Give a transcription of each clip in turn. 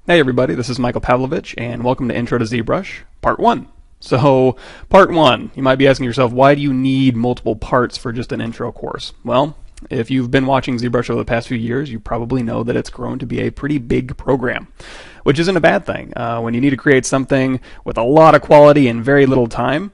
Hey everybody, this is Michael Pavlovich, and welcome to Intro to ZBrush, Part 1. So, Part 1, you might be asking yourself, why do you need multiple parts for just an intro course? Well, if you've been watching ZBrush over the past few years, you probably know that it's grown to be a pretty big program, which isn't a bad thing. When you need to create something with a lot of quality in very little time,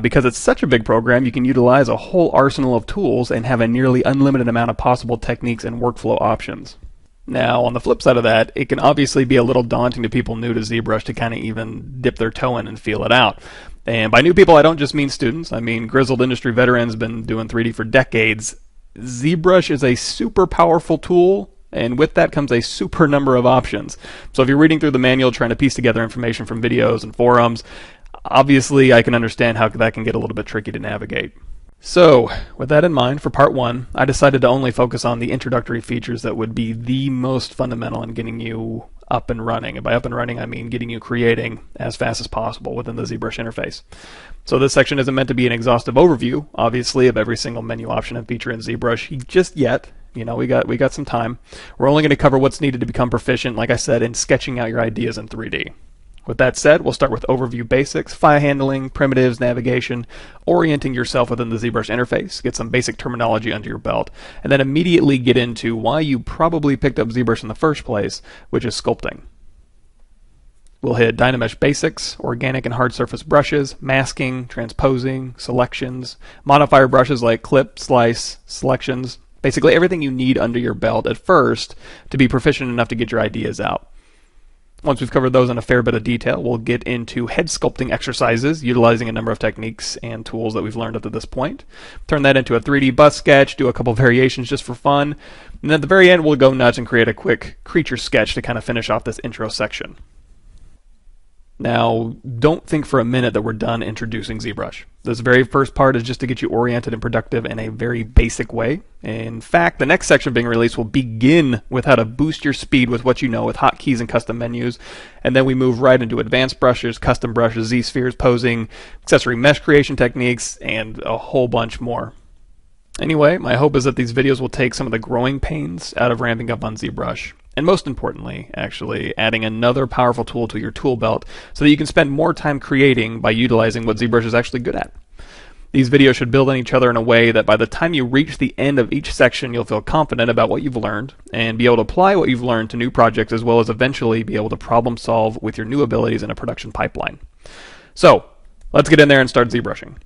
because it's such a big program, you can utilize a whole arsenal of tools and have a nearly unlimited amount of possible techniques and workflow options. Now, on the flip side of that, it can obviously be a little daunting to people new to ZBrush to kind of even dip their toe in and feel it out. And by new people, I don't just mean students. I mean grizzled industry veterans, been doing 3D for decades. ZBrush is a super powerful tool, and with that comes a super number of options. So if you're reading through the manual trying to piece together information from videos and forums, obviously I can understand how that can get a little bit tricky to navigate. So, with that in mind, for Part 1, I decided to only focus on the introductory features that would be the most fundamental in getting you up and running. And by up and running, I mean getting you creating as fast as possible within the ZBrush interface. So this section isn't meant to be an exhaustive overview, obviously, of every single menu option and feature in ZBrush just yet. You know, we got some time. We're only going to cover what's needed to become proficient, like I said, in sketching out your ideas in 3D. With that said, we'll start with overview basics, file handling, primitives, navigation, orienting yourself within the ZBrush interface, get some basic terminology under your belt, and then immediately get into why you probably picked up ZBrush in the first place, which is sculpting. We'll hit Dynamesh basics, organic and hard surface brushes, masking, transposing, selections, modifier brushes like clip, slice, selections, basically everything you need under your belt at first to be proficient enough to get your ideas out. Once we've covered those in a fair bit of detail, we'll get into head sculpting exercises, utilizing a number of techniques and tools that we've learned up to this point. Turn that into a 3D bust sketch, do a couple variations just for fun, and then at the very end we'll go nuts and create a quick creature sketch to kind of finish off this intro section. Now, don't think for a minute that we're done introducing ZBrush. This very first part is just to get you oriented and productive in a very basic way. In fact, the next section being released will begin with how to boost your speed with what you know with hotkeys and custom menus, and then we move right into advanced brushes, custom brushes, Z-spheres, posing, accessory mesh creation techniques, and a whole bunch more. Anyway, my hope is that these videos will take some of the growing pains out of ramping up on ZBrush. And most importantly, actually, adding another powerful tool to your tool belt so that you can spend more time creating by utilizing what ZBrush is actually good at. These videos should build on each other in a way that by the time you reach the end of each section, you'll feel confident about what you've learned and be able to apply what you've learned to new projects, as well as eventually be able to problem solve with your new abilities in a production pipeline. So, let's get in there and start ZBrushing.